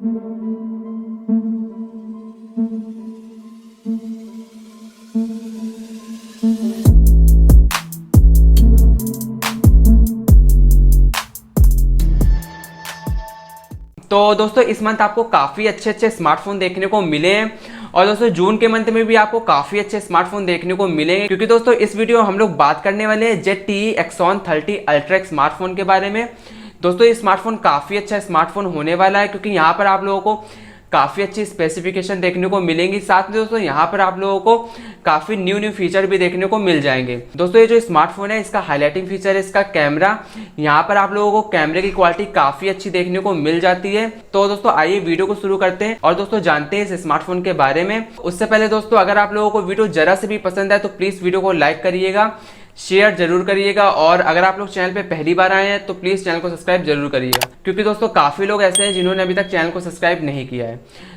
तो दोस्तों इस मंथ आपको काफ़ी अच्छे स्मार्टफोन देखने को मिले हैं और दोस्तों जून के मंथ में भी आपको काफ़ी अच्छे स्मार्टफोन देखने को मिलेंगे, क्योंकि दोस्तों इस वीडियो हम लोग बात करने वाले हैं ZTE Axon 30 अल्ट्रा स्मार्टफोन के बारे में। दोस्तों ये स्मार्टफोन काफ़ी अच्छा स्मार्टफोन होने वाला है, क्योंकि यहाँ पर आप लोगों को काफ़ी अच्छी स्पेसिफिकेशन देखने को मिलेंगी। साथ में दोस्तों यहाँ पर आप लोगों को काफ़ी न्यू फीचर भी देखने को मिल जाएंगे। दोस्तों ये जो स्मार्टफोन है इसका हाईलाइटिंग फीचर है इसका कैमरा। यहाँ पर आप लोगों को कैमरे की क्वालिटी काफ़ी अच्छी देखने को मिल जाती है। तो दोस्तों आइए वीडियो को शुरू करते हैं और दोस्तों जानते हैं इस स्मार्टफोन के बारे में। उससे पहले दोस्तों अगर आप लोगों को वीडियो जरा से भी पसंद है तो प्लीज़ वीडियो को लाइक करिएगा, शेयर जरूर करिएगा, और अगर आप लोग चैनल पे पहली बार आए हैं तो प्लीज़ चैनल को सब्सक्राइब जरूर करिएगा, क्योंकि दोस्तों काफ़ी लोग ऐसे हैं जिन्होंने अभी तक चैनल को सब्सक्राइब नहीं किया है।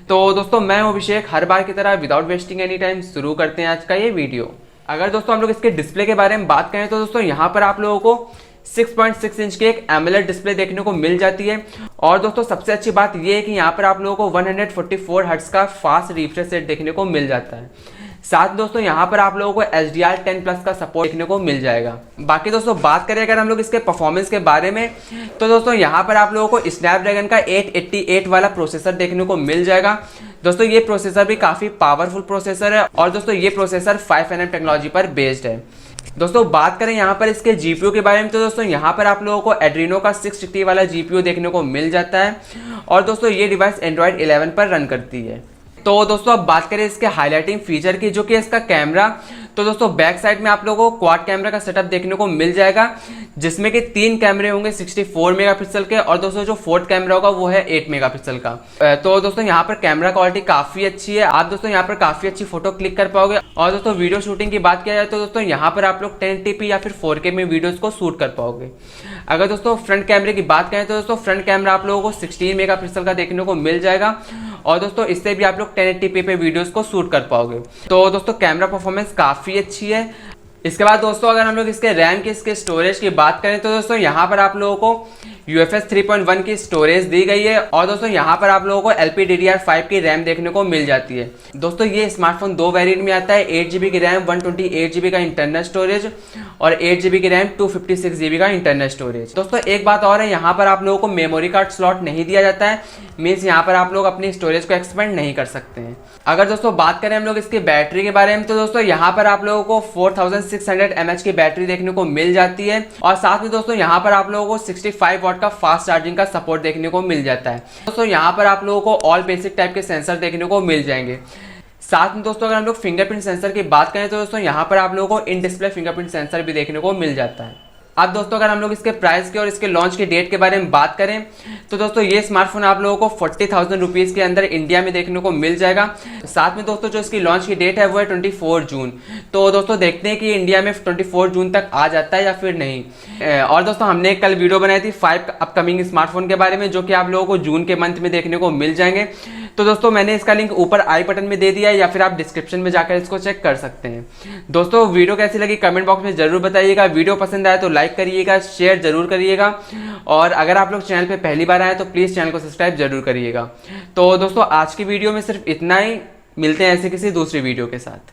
तो दोस्तों मैं हूं अभिषेक, हर बार की तरह विदाउट वेस्टिंग एनी टाइम शुरू करते हैं आज का ये वीडियो। अगर दोस्तों हम लोग इसके डिस्प्ले के बारे में बात करें तो दोस्तों यहाँ पर आप लोगों को 6.6 इंच की एक एमोलेड डिस्प्ले देखने को मिल जाती है। और दोस्तों सबसे अच्छी बात यह है कि यहाँ पर आप लोगों को 144 हर्ट्ज का फास्ट रिफ्रेश रेट देखने को मिल जाता है। साथ दोस्तों यहाँ पर आप लोगों को HDR10+ का सपोर्ट देखने को मिल जाएगा। बाकी दोस्तों बात करें अगर हम लोग इसके परफॉर्मेंस के बारे में तो दोस्तों यहाँ पर आप लोगों को स्नैपड्रैगन का 888 वाला प्रोसेसर देखने को मिल जाएगा। दोस्तों ये प्रोसेसर भी काफ़ी पावरफुल प्रोसेसर है और दोस्तों ये प्रोसेसर 5nm टेक्नोलॉजी पर बेस्ड है। दोस्तों बात करें यहाँ पर इसके GPU के बारे में तो दोस्तों यहाँ पर आप लोगों को एड्रीनो का 660 वाला GPU देखने को मिल जाता है और दोस्तों ये डिवाइस Android 11 पर रन करती है। तो दोस्तों अब बात करें इसके हाईलाइटिंग फीचर की, जो कि इसका कैमरा, तो दोस्तों बैक साइड में आप लोगों को क्वाड कैमरा का सेटअप देखने को मिल जाएगा, जिसमें कि 3 कैमरे होंगे 64 मेगापिक्सल के और दोस्तों जो फोर्थ कैमरा होगा वो है 8 मेगापिक्सल का। तो दोस्तों यहाँ पर कैमरा क्वालिटी काफ़ी अच्छी है, आप दोस्तों यहाँ पर काफ़ी अच्छी फोटो क्लिक कर पाओगे। और दोस्तों वीडियो शूटिंग की बात किया जाए तो दोस्तों यहाँ पर आप लोग 1080p या फिर 4K में वीडियोज़ को शूट कर पाओगे। अगर दोस्तों फ्रंट कैमरे की बात करें तो दोस्तों फ्रंट कैमरा आप लोगों को 16 मेगापिक्सल का देखने को मिल जाएगा और दोस्तों इससे भी आप लोग 1080p पे वीडियोस को शूट कर पाओगे। तो दोस्तों कैमरा परफॉर्मेंस काफ़ी अच्छी है। इसके बाद दोस्तों अगर हम लोग इसके रैम की इसके स्टोरेज की बात करें तो दोस्तों यहाँ पर आप लोगों को UFS 3.1 की स्टोरेज दी गई है और दोस्तों यहाँ पर आप लोगों को LPDDR5 की रैम देखने को मिल जाती है। दोस्तों ये स्मार्टफोन 2 वेरिएंट में आता है, 8GB की रैम, 128GB का इंटरनल स्टोरेज और 8GB की रैम, 256GB का इंटरनल स्टोरेज। दोस्तों एक बात और है, यहाँ पर आप लोगों को मेमोरी कार्ड स्लॉट नहीं दिया जाता है, मीन्स यहाँ पर आप लोग अपनी स्टोरेज को एक्सपेंड नहीं कर सकते हैं। अगर दोस्तों बात करें हम लोग इसकी बैटरी के बारे में तो दोस्तों यहाँ पर आप लोगों को 4600 mAh की बैटरी देखने को मिल जाती है और साथ में दोस्तों यहाँ पर आप लोगों को 65 वाट का फास्ट चार्जिंग का सपोर्ट देखने को मिल जाता है। दोस्तों यहाँ पर आप लोगों को ऑल बेसिक टाइप के सेंसर देखने को मिल जाएंगे। साथ में दोस्तों अगर हम लोग फिंगरप्रिंट सेंसर की बात करें तो दोस्तों यहाँ पर आप लोगों को इन डिस्प्ले फिंगरप्रिंट सेंसर भी देखने को मिल जाता है। अब दोस्तों अगर हम लोग इसके प्राइस के और इसके लॉन्च की डेट के बारे में बात करें तो दोस्तों ये स्मार्टफोन आप लोगों को 40,000 रुपीज़ के अंदर इंडिया में देखने को मिल जाएगा। साथ में दोस्तों जो इसकी लॉन्च की डेट है वो है 24 जून। तो दोस्तों देखते हैं कि इंडिया में 24 जून तक आ जाता है या फिर नहीं। और दोस्तों हमने कल वीडियो बनाई थी 5 अपकमिंग स्मार्टफोन के बारे में, जो कि आप लोगों को जून के मंथ में देखने को मिल जाएंगे। तो दोस्तों मैंने इसका लिंक ऊपर आई बटन में दे दिया है या फिर आप डिस्क्रिप्शन में जाकर इसको चेक कर सकते हैं। दोस्तों वीडियो कैसी लगी कमेंट बॉक्स में जरूर बताइएगा। वीडियो पसंद आए तो लाइक करिएगा, शेयर जरूर करिएगा और अगर आप लोग चैनल पे पहली बार आए तो प्लीज़ चैनल को सब्सक्राइब जरूर करिएगा। तो दोस्तों आज की वीडियो में सिर्फ इतना ही, मिलते हैं ऐसे किसी दूसरी वीडियो के साथ।